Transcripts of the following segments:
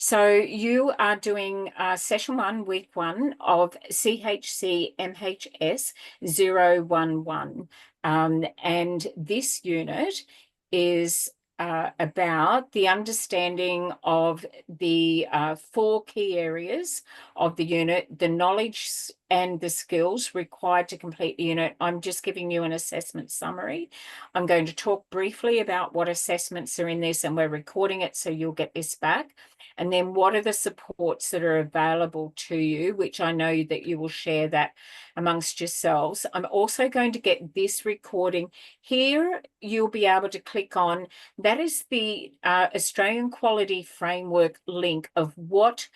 So you are doing session 1, week 1 of CHCMHS011. And this unit is about the understanding of the 4 key areas of the unit, the knowledge and the skills required to complete the unit. I'm just giving you an assessment summary. I'm going to talk briefly about what assessments are in this, and we're recording it, so you'll get this back. And then what are the supports that are available to you, which I know that you will share that amongst yourselves. I'm also going to get this recording here. You'll be able to click on, that is the Australian Quality Framework link of what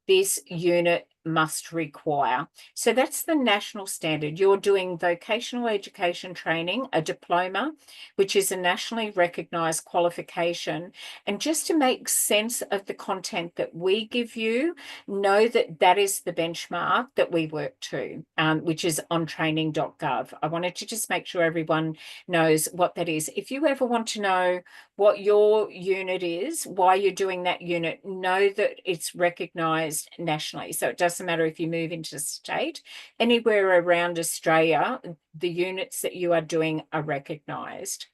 this unit must require. So that's the national standard. You're doing vocational education training, a diploma, which is a nationally recognised qualification. And just to make sense of the content that we give you, know that that is the benchmark that we work to, which is on training.gov. I wanted to just make sure everyone knows what that is. If you ever want to know what your unit is, why you're doing that unit, know that it's recognised nationally. So it doesn't matter if you move into state, anywhere around Australia, the units that you are doing are recognised.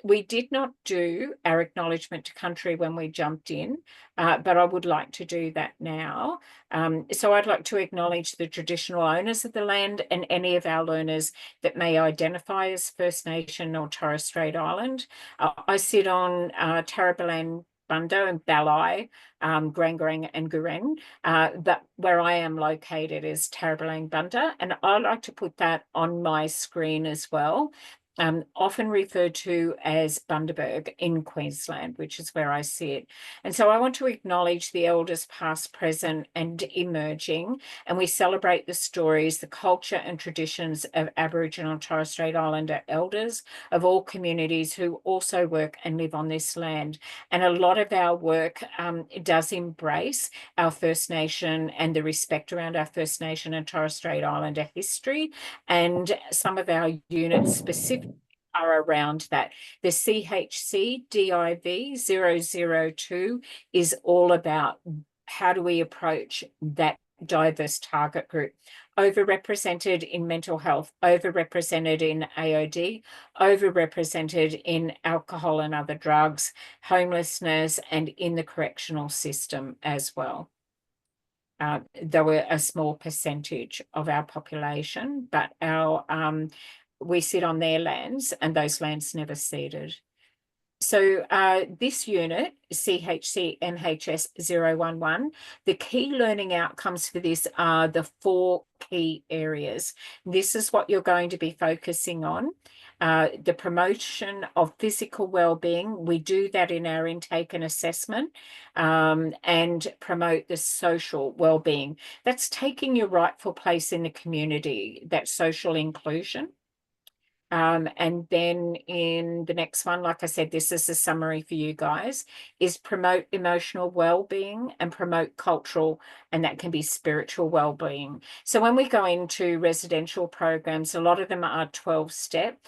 We did not do our acknowledgement to country when we jumped in, but I would like to do that now. So I'd like to acknowledge the traditional owners of the land and any of our learners that may identify as First Nation or Torres Strait Island. I sit on Tarrabalan Bunda and Balai, Grangarang and Gureng, but where I am located is Tarrabalan Bunda, and I like to put that on my screen as well. Often referred to as Bundaberg in Queensland, which is where I sit. And so I want to acknowledge the elders past, present and emerging, and we celebrate the stories, the culture and traditions of Aboriginal and Torres Strait Islander elders of all communities who also work and live on this land. And a lot of our work does embrace our First Nation and the respect around our First Nation and Torres Strait Islander history, and some of our units specifically are around that. The CHCDIV002 is all about how do we approach that diverse target group. Overrepresented in mental health, overrepresented in AOD, overrepresented in alcohol and other drugs, homelessness, and in the correctional system as well. They were a small percentage of our population, but we sit on their lands and those lands never ceded. So this unit, CHCMHS011, the key learning outcomes for this are the 4 key areas. This is what you're going to be focusing on. The promotion of physical well-being, we do that in our intake and assessment, and promote the social well-being. That's taking your rightful place in the community, that social inclusion. And then in the next one, like I said, this is a summary for you guys, is promote emotional well-being and promote cultural, and that can be spiritual well-being. So when we go into residential programs, a lot of them are 12-step.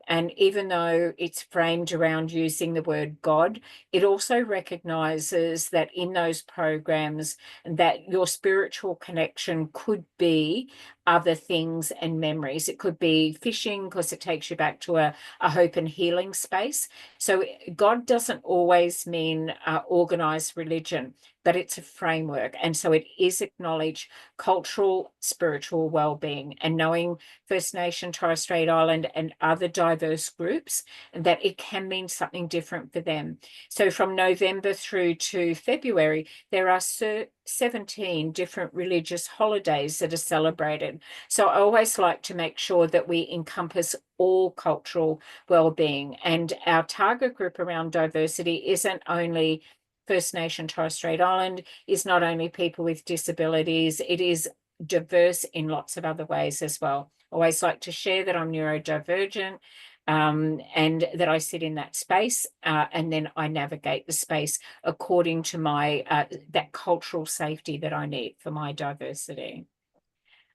And even though it's framed around using the word God, it also recognises that in those programs that your spiritual connection could be other things and memories. It could be fishing because it takes you back to a hope and healing space. So God doesn't always mean organised religion, but it's a framework. And so it is acknowledged cultural, spiritual well-being, and knowing First Nation, Torres Strait Island and other diverse groups, that it can mean something different for them. So from November through to February, there are 17 different religious holidays that are celebrated. So I always like to make sure that we encompass all cultural well-being, and our target group around diversity isn't only First Nation, Torres Strait Island, is not only people with disabilities, it is diverse in lots of other ways as well. Always like to share that I'm neurodivergent, and that I sit in that space, and then I navigate the space according to my that cultural safety that I need for my diversity.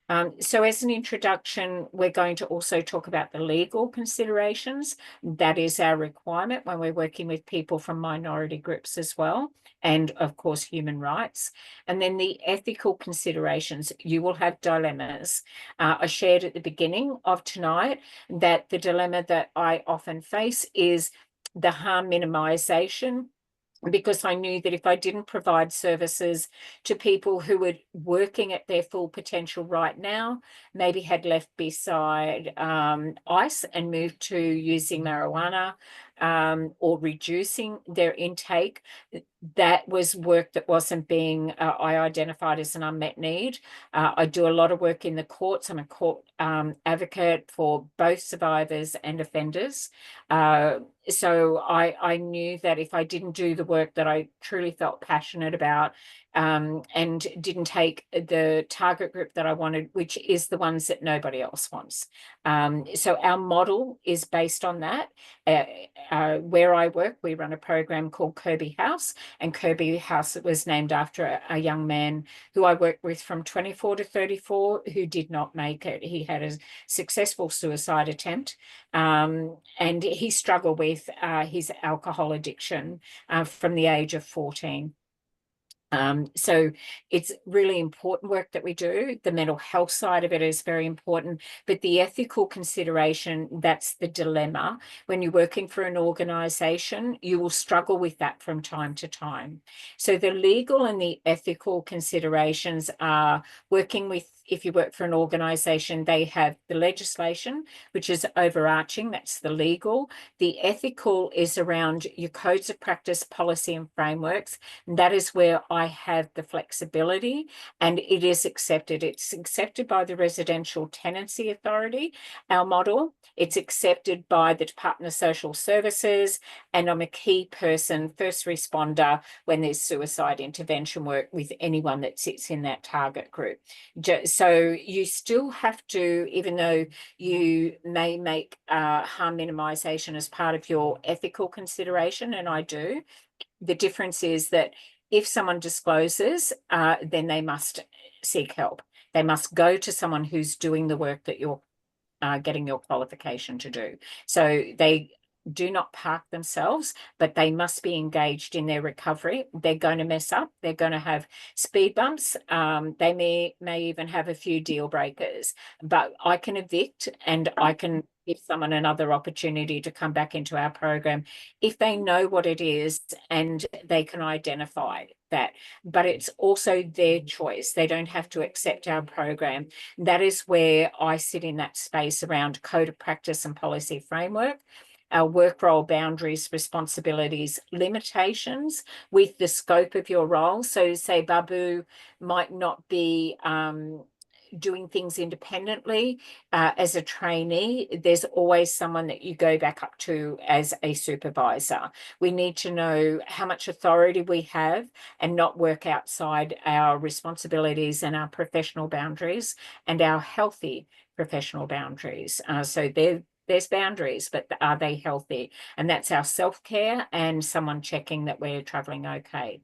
So as an introduction, we're going to also talk about the legal considerations. That is our requirement when we're working with people from minority groups as well, and of course, human rights. And then the ethical considerations, you will have dilemmas. I shared at the beginning of tonight that the dilemma that I often face is the harm minimization, because I knew that if I didn't provide services to people who were working at their full potential right now, maybe had left beside ice and moved to using marijuana, or reducing their intake, that was work that wasn't being, I identified as an unmet need. I do a lot of work in the courts. I'm a court advocate for both survivors and offenders. So I knew that if I didn't do the work that I truly felt passionate about, and didn't take the target group that I wanted, which is the ones that nobody else wants. So our model is based on that. Where I work, we run a program called Kirby House, and Kirby House was named after a young man who I worked with from 24 to 34 who did not make it. He had a successful suicide attempt, and he struggled with his alcohol addiction from the age of 14. So it's really important work that we do. The mental health side of it is very important, but the ethical consideration, that's the dilemma. When you're working for an organisation, you will struggle with that from time to time. So the legal and the ethical considerations are working with, if you work for an organisation, they have the legislation, which is overarching, that's the legal. The ethical is around your codes of practice, policy and frameworks. And that is where I have the flexibility, and it is accepted. It's accepted by the Residential Tenancy Authority, our model. It's accepted by the Department of Social Services, and I'm a key person, first responder, when there's suicide intervention work with anyone that sits in that target group. So you still have to, even though you may make harm minimization as part of your ethical consideration, and I do, the difference is that if someone discloses, then they must seek help. They must go to someone who's doing the work that you're getting your qualification to do. So they do not park themselves, but they must be engaged in their recovery. They're going to mess up. They're going to have speed bumps. They may even have a few deal breakers, but I can evict and I can give someone another opportunity to come back into our program if they know what it is and they can identify that. But it's also their choice. They don't have to accept our program. That is where I sit in that space around code of practice and policy framework, our work role boundaries, responsibilities, limitations with the scope of your role. So say Babu might not be doing things independently as a trainee. There's always someone that you go back up to as a supervisor. We need to know how much authority we have and not work outside our responsibilities and our professional boundaries and our healthy professional boundaries. So there's boundaries, but are they healthy? And that's our self-care and someone checking that we're traveling okay.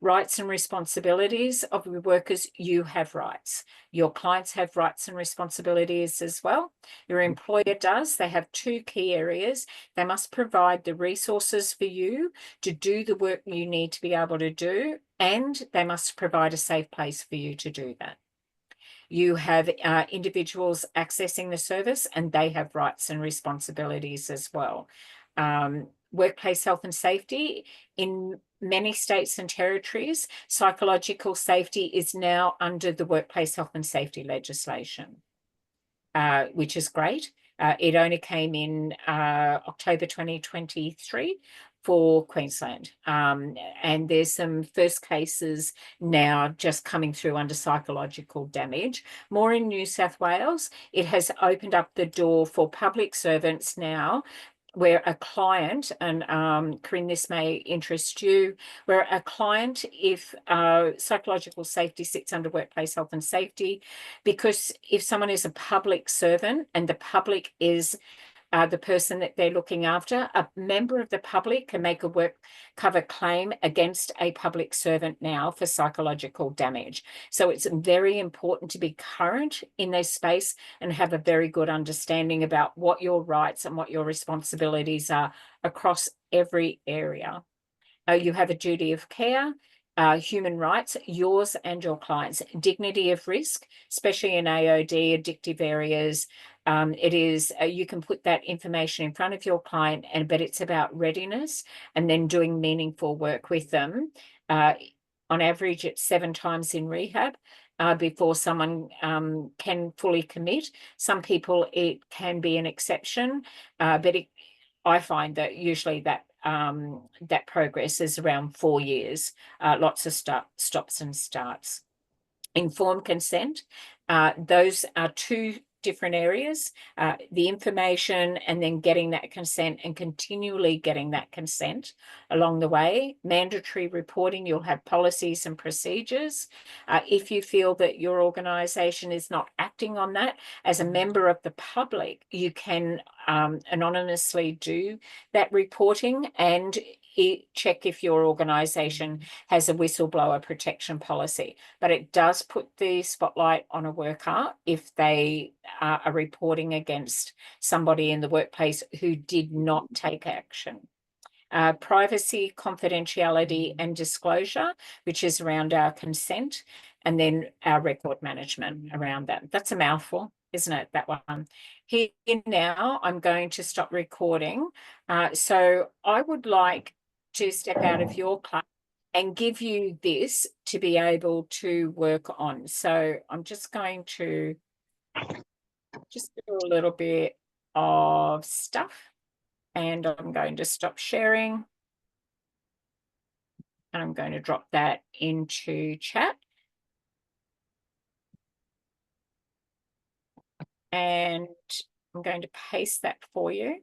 Rights and responsibilities of your workers, you have rights. Your clients have rights and responsibilities as well. Your employer does. They have two key areas. They must provide the resources for you to do the work you need to be able to do, and they must provide a safe place for you to do that. You have individuals accessing the service, and they have rights and responsibilities as well. Workplace health and safety. In many states and territories, psychological safety is now under the workplace health and safety legislation, which is great. It only came in October 2023 for Queensland. And there's some first cases now just coming through under psychological damage. More in New South Wales, it has opened up the door for public servants now, where a client, and Corinne, this may interest you, where a client, if psychological safety sits under workplace health and safety, because if someone is a public servant and the public is the person that they're looking after. A member of the public can make a work cover claim against a public servant now for psychological damage. So it's very important to be current in this space and have a very good understanding about what your rights and what your responsibilities are across every area. You have a duty of care, human rights, yours and your clients, dignity of risk, especially in AOD, addictive areas. It is, you can put that information in front of your client, but it's about readiness and then doing meaningful work with them. On average, it's 7 times in rehab before someone can fully commit. Some people, it can be an exception, but I find that usually that progress is around 4 years, lots of stops and starts. Informed consent, those are 2 different areas, the information and then getting that consent and continually getting that consent along the way. Mandatory reporting, you'll have policies and procedures. If you feel that your organisation is not acting on that, as a member of the public, you can anonymously do that reporting and check if your organisation has a whistleblower protection policy. But it does put the spotlight on a worker if they are reporting against somebody in the workplace who did not take action. Privacy, confidentiality, and disclosure, which is around our consent, and then our record management around that. That's a mouthful, isn't it, that one? Here now, I'm going to stop recording. So I would like to step out of your class and give you this to be able to work on. So I'm just going to just do a little bit of stuff, and I'm going to stop sharing. And I'm going to drop that into chat. And I'm going to paste that for you,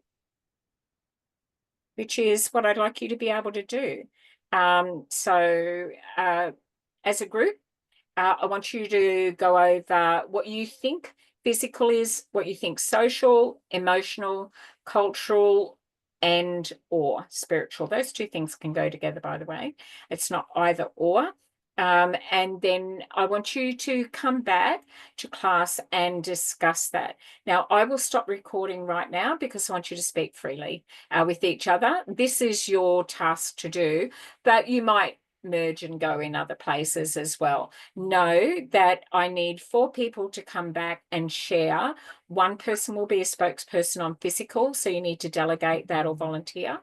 which is what I'd like you to be able to do. So as a group, I want you to go over what you think physical is, what you think social, emotional, cultural, and or spiritual. Those 2 things can go together, by the way. It's not either or. And then I want you to come back to class and discuss that. Now, I will stop recording right now because I want you to speak freely with each other. This is your task to do, but you might merge and go in other places as well. Know that I need 4 people to come back and share. 1 person will be a spokesperson on physical, so you need to delegate that or volunteer.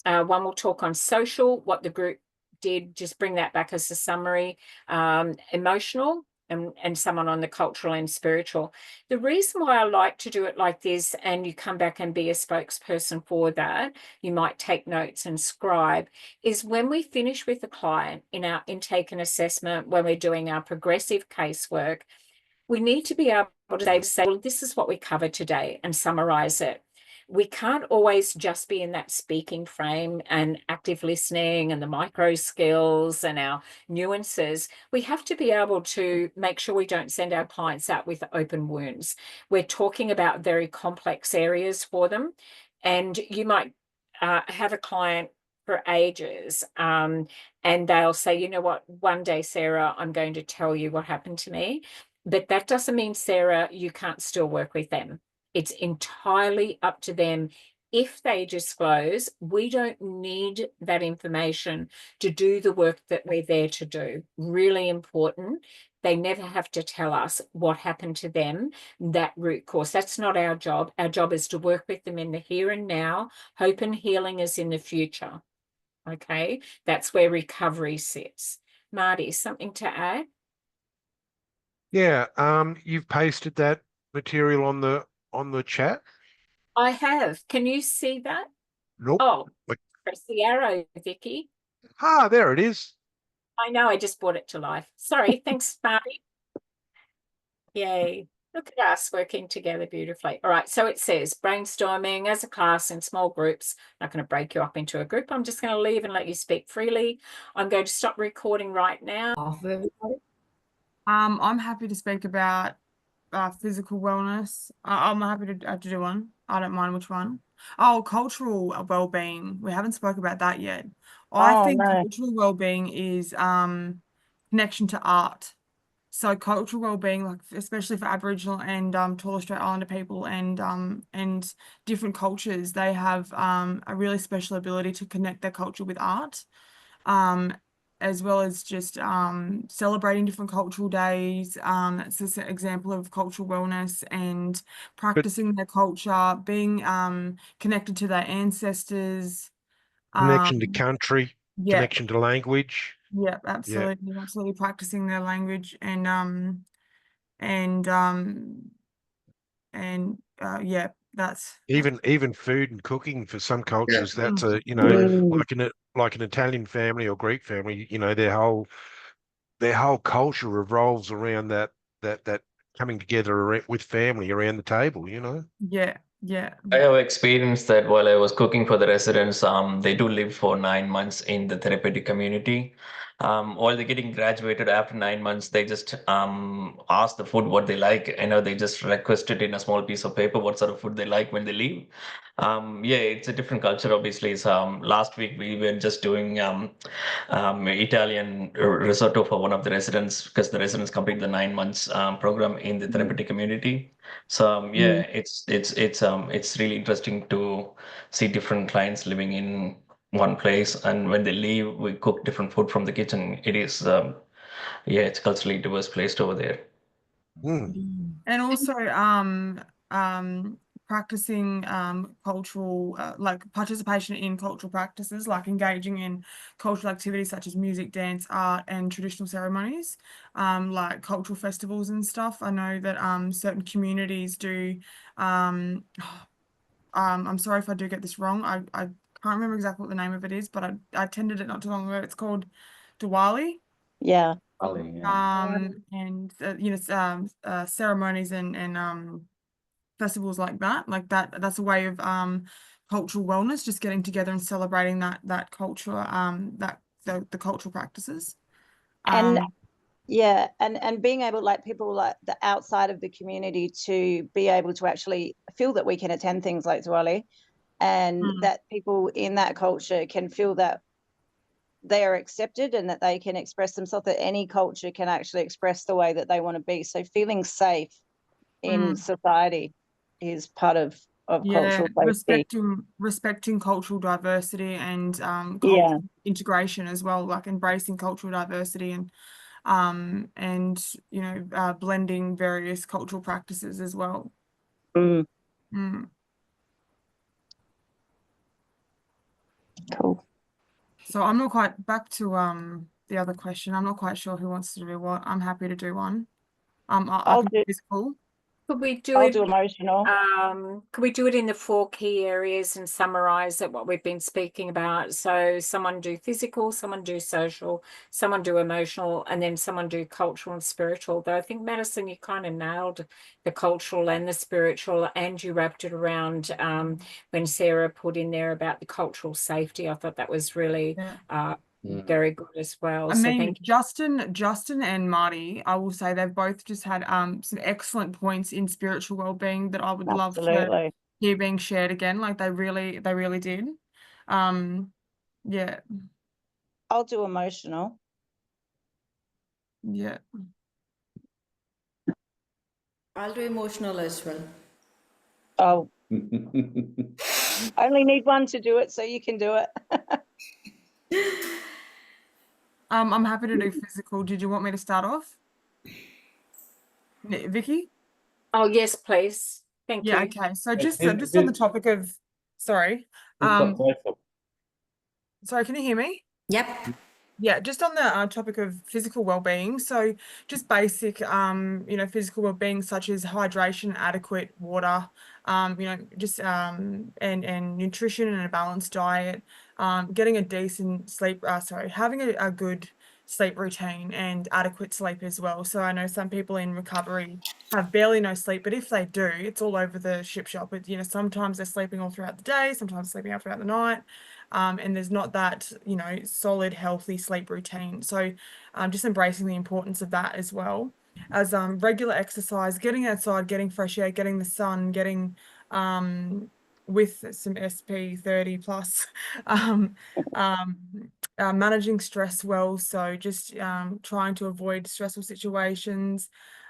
1 will talk on social, what the group did, just bring that back as a summary. Emotional, and someone on the cultural and spiritual. The reason why I like to do it like this, and you come back and be a spokesperson for that, you might take notes and scribe, is when we finish with the client in our intake and assessment, when we're doing our progressive casework, we need to be able to say, well, this is what we covered today, and summarize it. We can't always just be in that speaking frame and active listening and the micro skills and our nuances. We have to be able to make sure we don't send our clients out with open wounds. We're talking about very complex areas for them. And you might have a client for ages and they'll say, you know what, one day, Sarah, I'm going to tell you what happened to me. But that doesn't mean, Sarah, you can't still work with them. It's entirely up to them. If they disclose, we don't need that information to do the work that we're there to do. Really important. They never have to tell us what happened to them, that root cause. That's not our job. Our job is to work with them in the here and now. Hope and healing is in the future. Okay, that's where recovery sits. Marty, something to add? Yeah, you've pasted that material on the chat. I have. Can you see that? Nope. Oh, press the arrow, Vicky. There it is. I know, I just brought it to life. Sorry, thanks, Marty. Yay. Look at us working together beautifully. All right, so it says brainstorming as a class in small groups. I'm not going to break you up into a group. I'm just going to leave and let you speak freely. I'm going to stop recording right now. I'm happy to speak about physical wellness. I'm happy to do one. I don't mind which one. Oh, cultural well-being. We haven't spoke about that yet. I Oh, think no. cultural well-being is connection to art. So cultural well-being, like especially for Aboriginal and Torres Strait Islander people and different cultures, they have a really special ability to connect their culture with art, as well as just celebrating different cultural days. That's just an example of cultural wellness and practicing their culture, being connected to their ancestors. Connection to Um, country, yeah, connection to language. yeah, Yeah. absolutely practicing their language and um yeah, that's Even food and cooking for some Yeah. cultures, that's Mm. Mm, like an Italian family or Greek family, their whole culture revolves around that coming together with family around the table. yeah, yeah. I have experienced that while I was cooking for the residents. They do live for 9 months in the therapeutic community. While they're getting graduated after 9 months, they just ask the food what they like. They just request it in a small piece of paper what sort of food they like when they leave. Yeah, it's a different culture, obviously. So, last week we were just doing Italian risotto for one of the residents because the residents complete the 9 months program in the therapeutic community. So yeah, mm. it's really interesting to see different clients living in one place, and when they leave, we cook different food from the kitchen. It is yeah, it's culturally diverse place over there. And also um practicing cultural like participation in cultural practices, like engaging in cultural activities such as music, dance, art, and traditional ceremonies, like cultural festivals and stuff. I know that certain communities do I'm sorry if I do get this wrong. I can't remember exactly what the name of it is, but I attended it not too long ago. It's called Diwali. Yeah. And ceremonies and festivals like that's a way of cultural wellness, just getting together and celebrating that culture, the cultural practices. And Um yeah, and being able, like people like the outside of the community, to be able to actually feel that we can attend things like Diwali, and mm, that people in that culture can feel that they are accepted and that they can express themselves, that any culture can actually express the way that they want to be. So feeling safe in mm. society is part of Yeah, cultural safety. respecting cultural diversity and Yeah. cultural integration as well, like embracing cultural diversity and blending various cultural practices as well. Mm, Mm. cool. So I'm not quite back to the other question. I'm not quite sure who wants to do what. I'm happy to do one. I I'll can do do physical. Could we do I'll it? do emotional. Could we do it in the 4 key areas and summarize it, what we've been speaking about? So someone do physical, someone do social, someone do emotional, and then someone do cultural and spiritual. Though I think, Madison, you kind of nailed the cultural and the spiritual, and you wrapped it around when Sarah put in there about the cultural safety. I thought that was really Yeah. very good as well. I So mean, thank you. Justin and Marty, I will say they've both just had some excellent points in spiritual well-being that I would love to Absolutely. hear being shared again. Like they really did. Um, yeah, I'll do emotional. yeah. I'll do emotional as well. Oh, I only need one to do it, so you can do it. I'm happy to do physical. Did you want me to start off? Vicky? Oh, yes, please. Thank Yeah, you. okay. So just on the topic of, sorry. Sorry, can you hear me? Yep. Yeah, just on the topic of physical well-being. So just basic, physical well-being such as hydration, adequate water, and nutrition and a balanced diet, getting a decent sleep, having a good sleep routine and adequate sleep as well. So I know some people in recovery have barely no sleep, but if they do, it's all over the ship shop. But, sometimes they're sleeping all throughout the day, sometimes sleeping out throughout the night. And there's not that, solid, healthy sleep routine. So just embracing the importance of that as well as regular exercise, getting outside, getting fresh air, getting the sun, getting with some SP30 plus, managing stress well. So just trying to avoid stressful situations,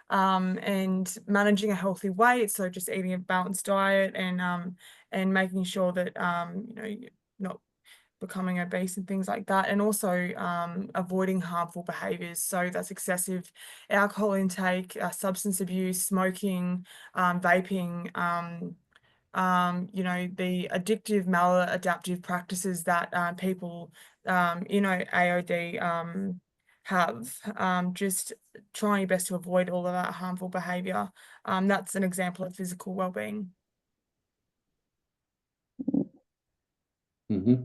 and managing a healthy weight. So just eating a balanced diet and making sure that you know, you're not becoming obese and things like that, and also avoiding harmful behaviors. So that's excessive alcohol intake, substance abuse, smoking, vaping, you know, the addictive maladaptive practices that people you know, AOD have. Just trying your best to avoid all of that harmful behavior. That's an example of physical well-being. Mm-hmm.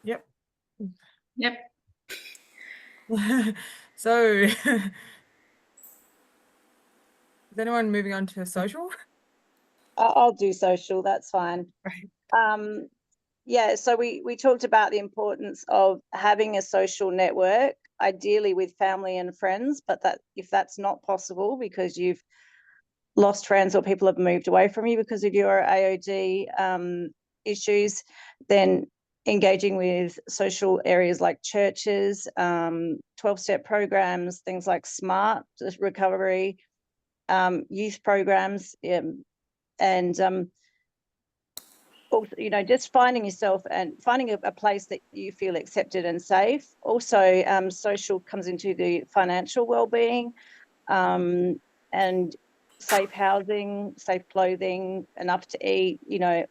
Yep. Yep. So is anyone moving on to social? I'll do social, that's fine. Right. Yeah, so we talked about the importance of having a social network, ideally with family and friends, but that if that's not possible because you've lost friends or people have moved away from you because of your AOD issues, then engaging with social areas like churches, 12-step programs, things like SMART recovery, youth programs, and also, you know, just finding yourself and finding a place that you feel accepted and safe. Also, social comes into the financial well-being, and safe housing, safe clothing, enough to eat, you know,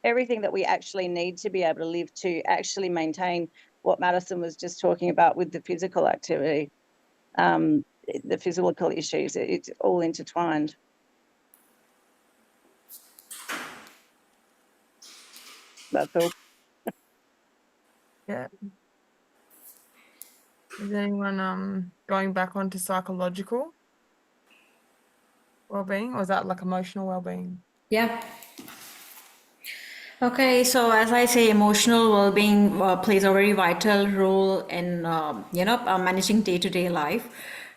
everything that we actually need to be able to live to actually maintain what Madison was just talking about with the physical activity, the physical issues. It's all intertwined. That's all. Yeah. Is anyone going back onto psychological well-being, or is that like emotional well-being? Yeah. Okay, so as I say, emotional well-being plays a very vital role in managing day-to-day life,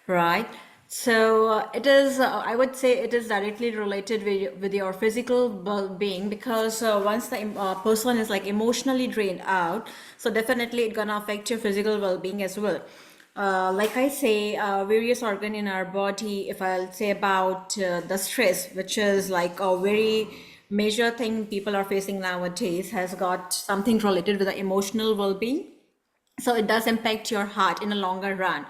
right? So it is, I would say, it is directly related with your physical well-being, because once the person is like emotionally drained out, so definitely it's gonna affect your physical well-being as well. Like I say, various organ in our body, if I'll say about the stress, which is like a very major thing people are facing nowadays, has got something related with the emotional well-being. So it does impact your heart in a longer run.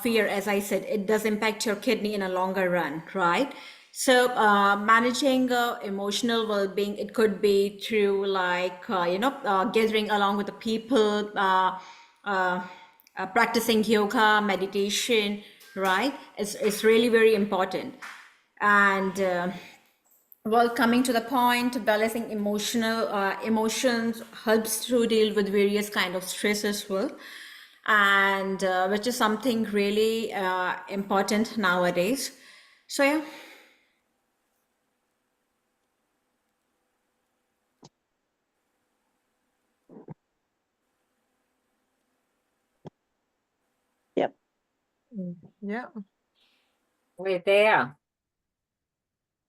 Fear, as I said, it does impact your kidney in a longer run, right? So managing emotional well-being, it could be through like, gathering along with the people, practicing yoga, meditation, right? It's really very important. And well, coming to the point, balancing emotions helps to deal with various kind of stress as well, and which is something really important nowadays. So yeah. Yep. Yeah. We're there.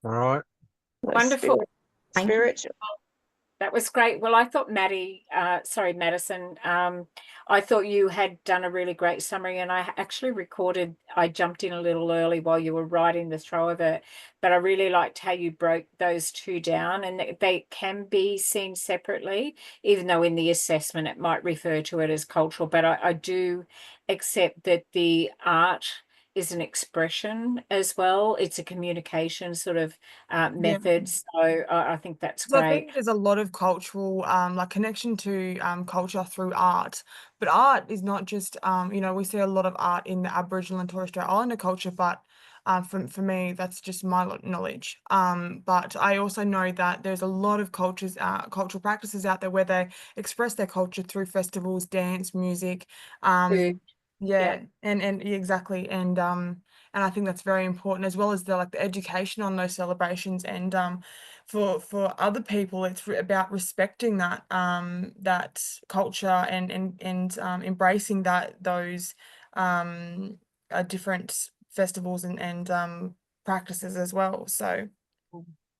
All right. Wonderful. Thank you. Spiritual. That was great. Well, I thought Madison, I thought you had done a really great summary, and I actually recorded, I jumped in a little early while you were writing the throw of it, but I really liked how you broke those two down, and they can be seen separately, even though in the assessment it might refer to it as cultural, but I do accept that the art is an expression as well. It's a communication sort of method. So I think that's So I great. think there's a lot of cultural like connection to culture through art, but art is not just you know, we see a lot of art in the Aboriginal and Torres Strait Islander culture, but for me, that's just my knowledge. But I also know that there's a lot of cultures, cultural practices out there where they express their culture through festivals, dance, music, Food. yeah, and yeah, exactly, and I think that's very important, as well as the like the education on those celebrations, and for other people, it's about respecting that that culture and embracing those different festivals and practices as well. So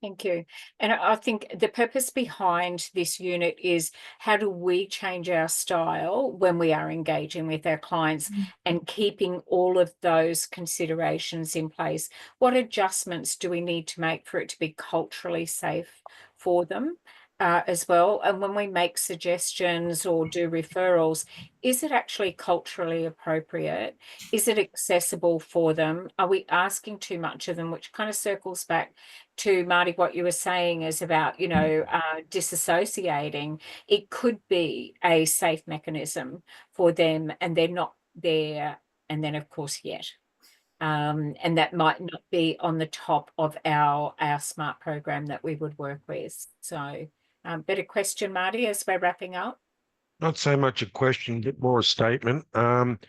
thank you. And I think the purpose behind this unit is, how do we change our style when we are engaging with our clients and keeping all of those considerations in place? What adjustments do we need to make for it to be culturally safe for them as well? And when we make suggestions or do referrals, is it actually culturally appropriate? Is it accessible for them? Are we asking too much of them? Which kind of circles back to, Marty, what you were saying is about, you know, disassociating. It could be a safe mechanism for them, and they're not there, and then of course yet. And that might not be on the top of our SMART program that we would work with. So better question, Marty, as we're wrapping up. Not so much a question, but more a statement. When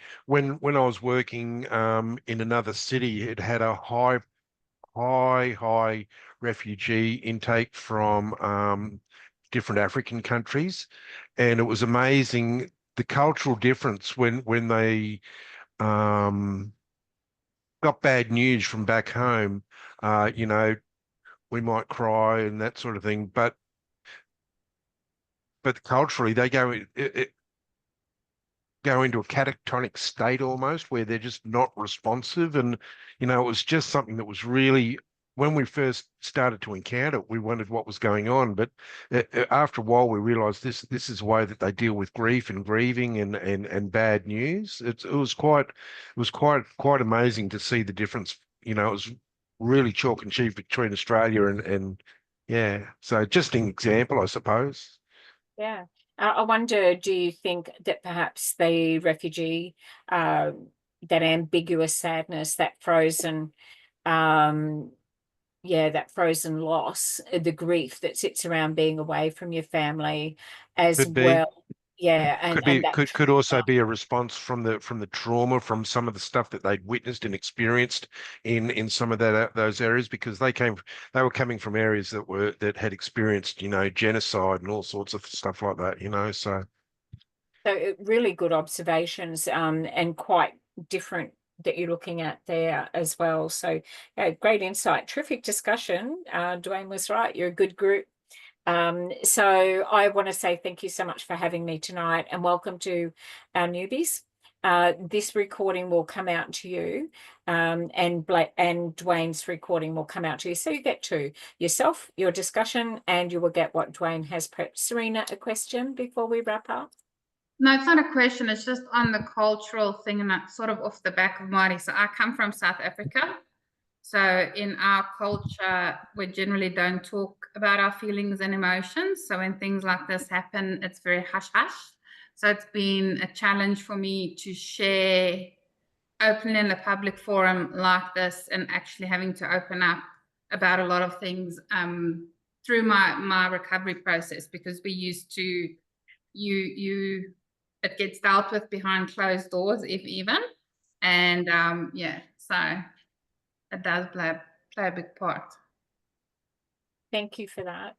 I was working in another city, it had a high refugee intake from different African countries, and it was amazing the cultural difference when they got bad news from back home. You know, we might cry and that sort of thing, but culturally they go into a catatonic state almost, where they're just not responsive. And you know, it was just something that was really, when we first started to encounter it, we wondered what was going on. But after a while, we realized this is the way that they deal with grief and grieving and bad news. It was quite amazing to see the difference. You know, it was really chalk and cheese between Australia and yeah. So just an example, I suppose. Yeah. I wonder, do you think that perhaps the refugee, that ambiguous sadness, that frozen, that frozen loss, the grief that sits around being away from your family as Could be. well. Yeah, and that could also be a response from the trauma, from some of the stuff that they'd witnessed and experienced in some of those areas, because they were coming from areas that had experienced, you know, genocide and all sorts of stuff like that, you know. So really good observations, and quite different that you're looking at there as well. So great insight, terrific discussion. Dwayne was right, you're a good group. So I want to say thank you so much for having me tonight, and welcome to our newbies. This recording will come out to you, and Dwayne's recording will come out to you. So you get to yourself, your discussion, and you will get what Dwayne has prepped. Serena, a question before we wrap up? No, it's not a question. It's just on the cultural thing, and that's sort of off the back of Marty. So I come from South Africa. So in our culture, we generally don't talk about our feelings and emotions. So when things like this happen, it's very hush-hush. So it's been a challenge for me to share openly in a public forum like this, and actually having to open up about a lot of things through my recovery process, because we used to, it gets dealt with behind closed doors, if even. And so it does play a big part. Thank you for that.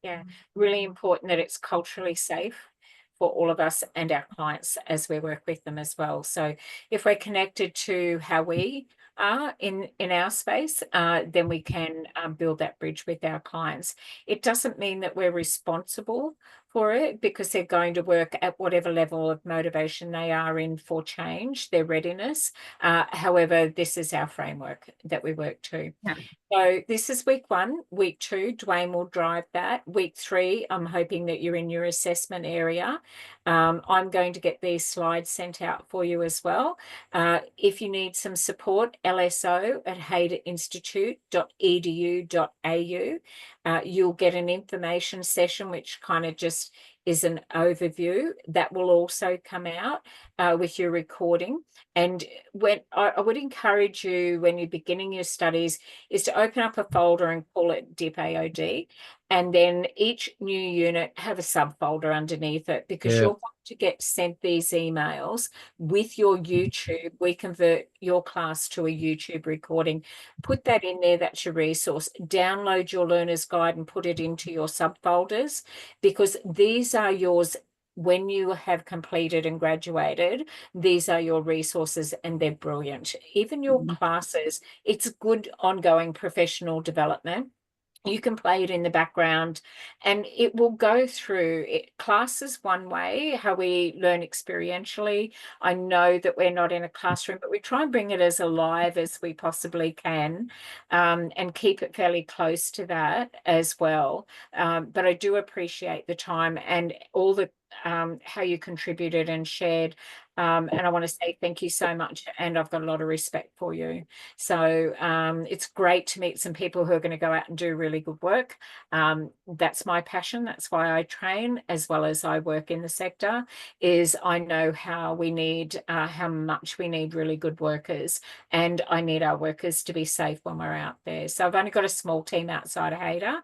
Yeah, really important that it's culturally safe for all of us and our clients as we work with them as well. So if we're connected to how we are in our space, then we can build that bridge with our clients. It doesn't mean that we're responsible for it, because they're going to work at whatever level of motivation they are in for change, their readiness. However, this is our framework that we work to. Yeah. So this is week 1. Week 2, Dwayne will drive that. Week 3, I'm hoping that you're in your assessment area. I'm going to get these slides sent out for you as well. If you need some support, lso@hayderinstitute.edu.au. You'll get an information session, which kind of just is an overview that will also come out with your recording. And when I would encourage you, when you're beginning your studies, is to open up a folder and call it DIP AOD, and then each new unit have a subfolder underneath it, because you're going to get sent these emails with your YouTube. We convert your class to a YouTube recording. Put that in there, that's your resource. Download your learner's guide and put it into your subfolders, because these are yours when you have completed and graduated, these are your resources and they're brilliant. Even your classes, it's good ongoing professional development. You can play it in the background and it will go through it. Classes one way, how we learn experientially. I know that we're not in a classroom, but we try and bring it as alive as we possibly can, and keep it fairly close to that as well. But I do appreciate the time and all the how you contributed and shared. And I want to say thank you so much. And I've got a lot of respect for you. So it's great to meet some people who are going to go out and do really good work. That's my passion. That's why I train, as well as I work in the sector, is I know how we need, how much we need really good workers. And I need our workers to be safe when we're out there. So I've only got a small team outside of Haida.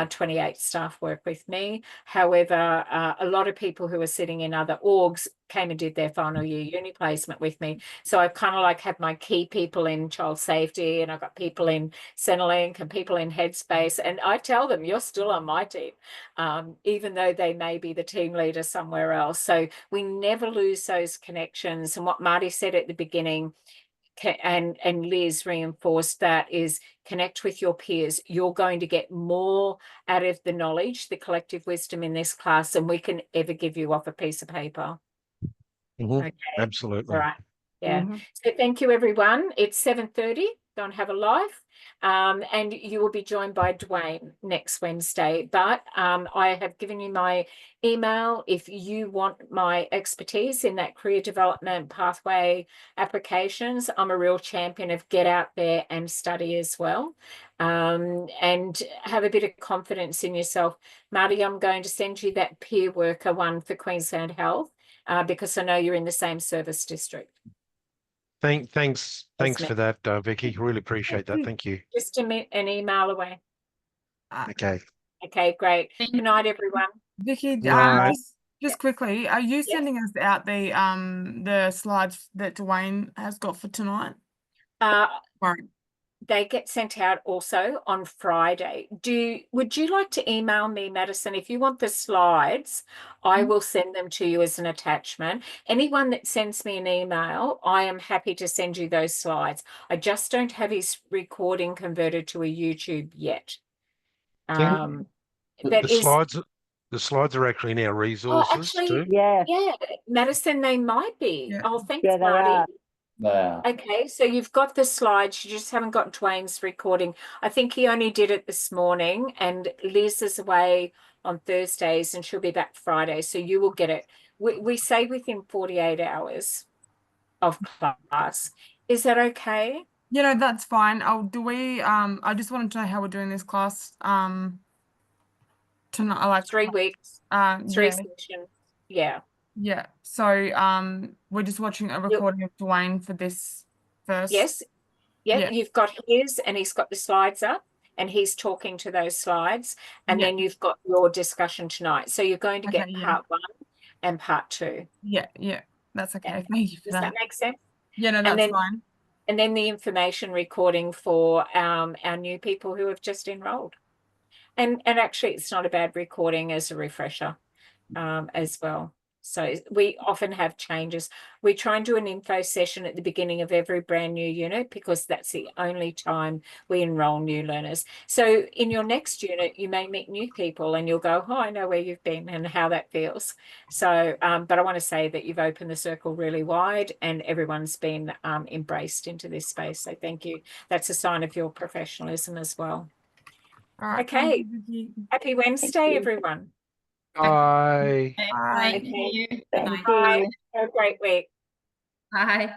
28 staff work with me. However, a lot of people who are sitting in other orgs came and did their final year uni placement with me. So I kind of like have my key people in child safety, and I've got people in Centrelink and people in Headspace. And I tell them, you're still on my team, even though they may be the team leader somewhere else. So we never lose those connections. And what Marty said at the beginning, and Liz reinforced, that is, connect with your peers. You're going to get more out of the knowledge, the collective wisdom in this class than we can ever give you off a piece of paper. Okay. Absolutely. All right. Yeah. So thank you, everyone. It's 7:30. Go and have a life. And you will be joined by Dwayne next Wednesday. But I have given you my email if you want my expertise in that career development pathway applications. I'm a real champion of get out there and study as well, and have a bit of confidence in yourself. Marty, I'm going to send you that peer worker one for Queensland Health, because I know you're in the same service district. Thanks for that, Vicky. Really appreciate that. Thank you. Just an email away. Okay. Okay, great. Good night, everyone. Vicky, Right. just quickly, are you sending us out the slides that Dwayne has got for tonight? Right. They get sent out also on Friday. Would you like to email me, Madison? If you want the slides, I will send them to you as an attachment. Anyone that sends me an email, I am happy to send you those slides. I just don't have his recording converted to a YouTube yet. The slides are actually in our resources too. Yeah, Madison, they might be. Yeah. Oh, thanks, yeah, they Marty. are. Yeah. Okay, so you've got the slides, you just haven't got Dwayne's recording. I think he only did it this morning, and Liz is away on Thursdays and she'll be back Friday, so you will get it. We say within 48 hours of class. Is that okay? You know, that's fine. I just wanted to know how we're doing this class tonight, like 3 weeks, 3 yeah. sessions. Yeah. Yeah. So we're just watching a recording of Dwayne for this first. Yes. Yeah, Yeah. you've got his, and he's got the slides up, and he's talking to those slides, and Yeah. then you've got your discussion tonight. So you're going to get Okay, yeah. part 1 and part 2. Yeah, that's okay. Yeah. Thank you for Does that. that make sense? Yeah, no, And that's then- fine. And then the information recording for our new people who have just enrolled. And actually, it's not a bad recording as a refresher as well. So we often have changes. We try and do an info session at the beginning of every brand new unit, because that's the only time we enroll new learners. So in your next unit, you may meet new people and you'll go, oh, I know where you've been and how that feels. So, but I want to say that you've opened the circle really wide and everyone's been embraced into this space. So thank you. That's a sign of your professionalism as well. All right. Okay. Thank you, Vicky. Happy Wednesday, everyone. Bye. Bye. Thank you. Thank Bye. Bye. Have a great week. Bye.